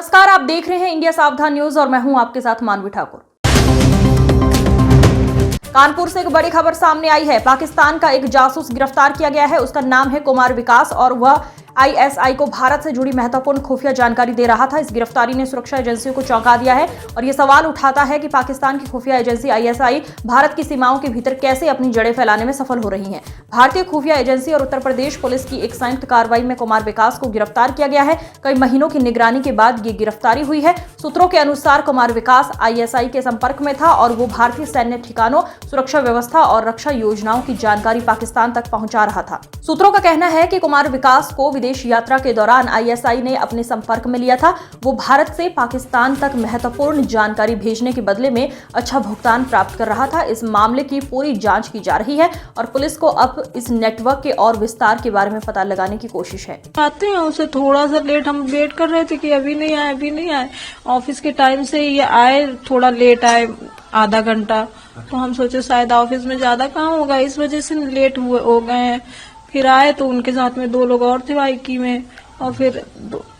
नमस्कार, आप देख रहे हैं इंडिया सावधान न्यूज और मैं हूं आपके साथ मानवी ठाकुर। कानपुर से एक बड़ी खबर सामने आई है। पाकिस्तान का एक जासूस गिरफ्तार किया गया है। उसका नाम है कुमार विकास और वह आईएसआई को भारत से जुड़ी महत्वपूर्ण खुफिया जानकारी दे रहा था। इस गिरफ्तारी ने सुरक्षा एजेंसियों को चौंका दिया है और ये सवाल उठाता है कि पाकिस्तान की खुफिया एजेंसी आईएसआई भारत की सीमाओं के भीतर कैसे अपनी जड़ें फैलाने में सफल हो रही है। भारतीय खुफिया एजेंसी और उत्तर प्रदेश पुलिस की एक संयुक्त कार्रवाई में कुमार विकास को गिरफ्तार किया गया है। कई महीनों की निगरानी के बाद ये गिरफ्तारी हुई है। सूत्रों के अनुसार कुमार विकास आईएसआई के संपर्क में था और वो भारतीय सैन्य ठिकानों, सुरक्षा व्यवस्था और रक्षा योजनाओं की जानकारी पाकिस्तान तक पहुंचा रहा था। सूत्रों का कहना है कि कुमार विकास को विदेश यात्रा के दौरान आईएसआई ने अपने संपर्क में लिया था। वो भारत से पाकिस्तान तक महत्वपूर्ण जानकारी भेजने के बदले में अच्छा भुगतान प्राप्त कर रहा था। इस मामले की पूरी जांच की जा रही है और पुलिस को अब इस नेटवर्क के और विस्तार के बारे में पता लगाने की कोशिश है। आते हैं उसे थोड़ा सा लेट, हम वेट कर रहे थे कि अभी नहीं आए। ऑफिस के टाइम से ये आए, थोड़ा लेट आए, आधा घंटा। तो हम सोचे शायद ऑफिस में ज्यादा काम होगा, इस वजह से लेट हो गए हैं। फिर आए तो उनके साथ में 2 लोग और थे बाइकी में, और फिर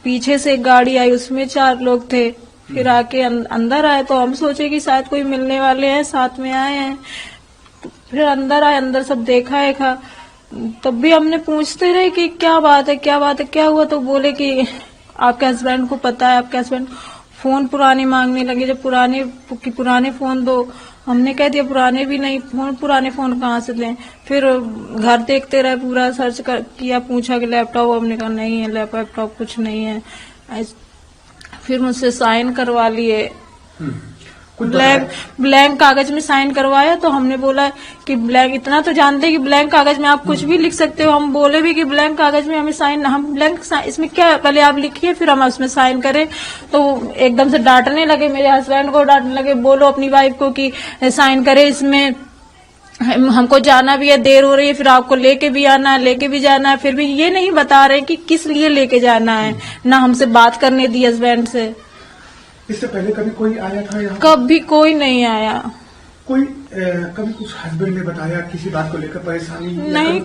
पीछे से एक गाड़ी आई, उसमें 4 लोग थे। फिर आके अंदर आए तो हम सोचे कि शायद कोई मिलने वाले हैं, साथ में आए हैं। तो फिर अंदर आए, अंदर सब देखा। तब भी हमने पूछते रहे कि क्या बात है, क्या हुआ। तो बोले कि आपके हस्बैंड को पता है, आपके हस्बैंड फोन पुराने मांगने लगे। जब पुराने फोन दो, हमने कह दिया पुराने भी नहीं, पुराने फोन कहाँ से लें। फिर घर देखते रहे, पूरा सर्च किया, पूछा कि लैपटॉप, हमने कहा नहीं है, लैपटॉप कुछ नहीं है। फिर मुझसे साइन करवा लिए, ब्लैंक कागज में साइन करवाया। तो हमने बोला कि ब्लैंक, इतना तो जानते हैं कि ब्लैंक कागज में आप कुछ भी लिख सकते हो। हम बोले भी कि ब्लैंक कागज में हमें साइन, हम ब्लैंक इसमें क्या, पहले आप लिखिए फिर हम उसमें साइन करें। तो एकदम से डांटने लगे, मेरे हस्बैंड को डांटने लगे, बोलो अपनी वाइफ को कि साइन करे इसमें, हमको जाना भी है, देर हो रही है, फिर आपको लेके भी जाना है। फिर भी ये नहीं बता रहे कि किस लिए लेके जाना है, ना हमसे बात करने दी हस्बैंड से। इससे पहले कभी कोई आया था यहाँ? कभी कोई नहीं आया। कभी कुछ हस्बैंड ने बताया किसी बात को लेकर परेशानी? नहीं,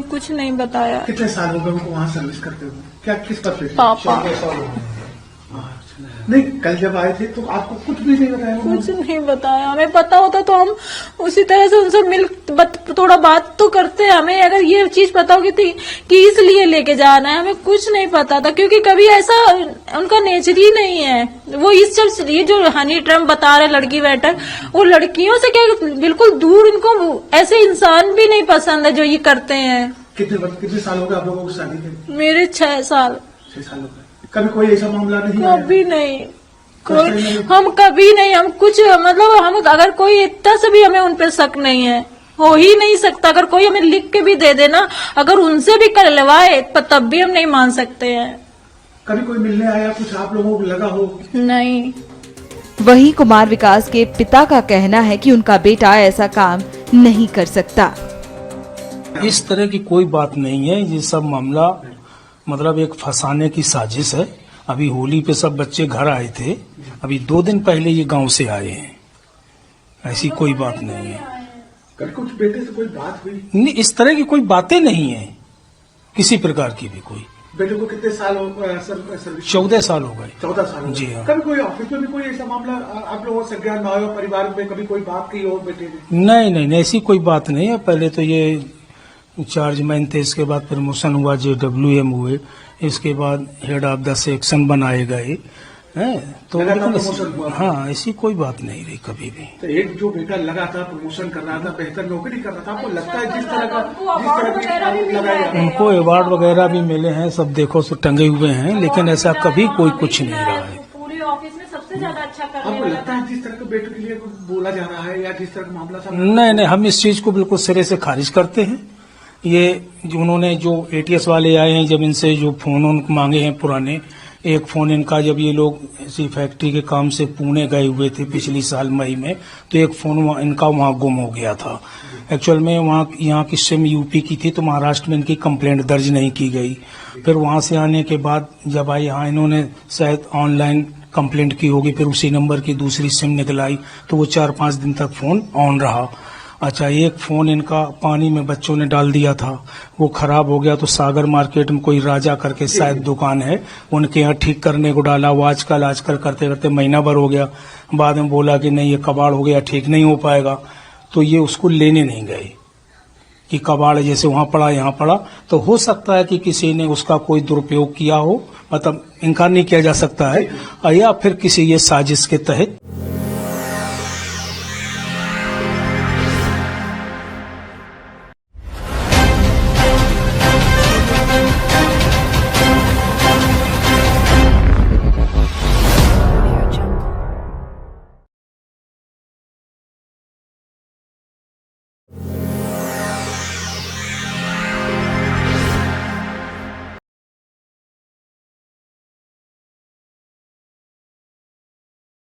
कुछ नहीं बताया। कितने साल हो गए उनको वहाँ सर्विस करते हुए? क्या किस पर से? पापा। नहीं, कल जब आए थे तो आपको कुछ भी नहीं बताया? कुछ नहीं बताया। हमें पता होता तो हम उसी तरह से उनसे मिल थोड़ा बात तो करते। हमें अगर ये चीज पता होगी थी कि इसलिए लेके जाना है, हमें कुछ नहीं पता था, क्योंकि कभी ऐसा उनका नेचर ही नहीं है। वो ये जो हनी ट्रम्प बता रहे लड़की बैठक, वो लड़कियों से क्या बिल्कुल दूर, इनको ऐसे इंसान भी नहीं पसंद है जो ये करते हैं। कितने साल हो गए आप लोगों को शादी के? मेरे 6 साल। 6 साल हो गए। कभी कोई ऐसा मामला नहीं? कभी नहीं, हम कभी नहीं, हम कुछ मतलब हम अगर कोई इतना से भी हमें उन पे शक नहीं है, हो ही नहीं सकता। अगर कोई हमें लिख के भी दे देना, अगर उनसे भी करवाए तब भी हम नहीं मान सकते हैं। कभी कोई मिलने आया, कुछ आप लोगों को लगा हो? नहीं। वहीं कुमार विकास के पिता का कहना है कि उनका बेटा ऐसा काम नहीं कर सकता। इस तरह की कोई बात नहीं है। ये सब मामला मतलब एक फंसाने की साजिश है। अभी होली पे सब बच्चे घर आए थे, अभी 2 दिन पहले ये गांव से आए हैं। ऐसी कोई बात नहीं है। कभी कुछ बेटे से कोई बात हुई? नहीं, इस तरह की कोई बातें नहीं है, किसी प्रकार की भी कोई। बेटे को कितने साल हो सर्विस? 14 साल हो गए। 14 साल? जी हाँ। कभी कोई ऑफिस में भी कोई ऐसा मामला आप लोगों से ज्ञान ना हो, परिवार में कभी कोई बात की हो बेटे ने? नहीं, ऐसी कोई बात नहीं है। पहले तो ये चार्जमैन थे, इसके बाद प्रमोशन हुआ, JWM हुए, इसके बाद हेड ऑफ द सेक्शन बनाए गए हैं। तो हाँ, ऐसी कोई बात नहीं रही कभी भी। तो एक जो बेटा लगा था, प्रमोशन कर रहा था, बेहतर नौकरी कर रहा था, आपको लगता है जिस तरह उनको अवार्ड वगैरह भी मिले हैं, सब देखो सब टंगे हुए हैं, लेकिन ऐसा कभी कोई कुछ नहीं रहा है। पूरे ऑफिस में सबसे ज्यादा अच्छा आपको लगता है जिस तरह के बेटे के लिए बोला जा रहा है या जिस तरह का मामला? नहीं, हम इस चीज को बिल्कुल सिरे से खारिज करते हैं। ये उन्होंने जो ATS वाले आए हैं, जब इनसे जो फोन मांगे हैं पुराने, एक फोन इनका जब ये लोग इसी फैक्ट्री के काम से पुणे गए हुए थे पिछली साल मई में, तो एक फोन इनका वहाँ गुम हो गया था। एक्चुअल में यहाँ की सिम यूपी की थी, तो महाराष्ट्र में इनकी कंप्लेंट दर्ज नहीं की गई। फिर वहाँ से आने के बाद जब आई यहाँ, इन्होंने शायद ऑनलाइन कंप्लेंट की होगी, फिर उसी नंबर की दूसरी सिम निकलाई, तो वो 4-5 दिन तक फोन ऑन रहा। अच्छा, एक फोन इनका पानी में बच्चों ने डाल दिया था, वो खराब हो गया, तो सागर मार्केट में कोई राजा करके शायद दुकान है, उनके यहाँ ठीक करने को डाला। वो आजकल करते करते महीना भर हो गया, बाद में बोला कि नहीं ये कबाड़ हो गया, ठीक नहीं हो पाएगा, तो ये उसको लेने नहीं गए कि कबाड़ जैसे वहां पड़ा यहाँ पड़ा। तो हो सकता है कि किसी ने उसका कोई दुरुपयोग किया हो, मतलब इनकार नहीं किया जा सकता है, या फिर किसी ये साजिश के तहत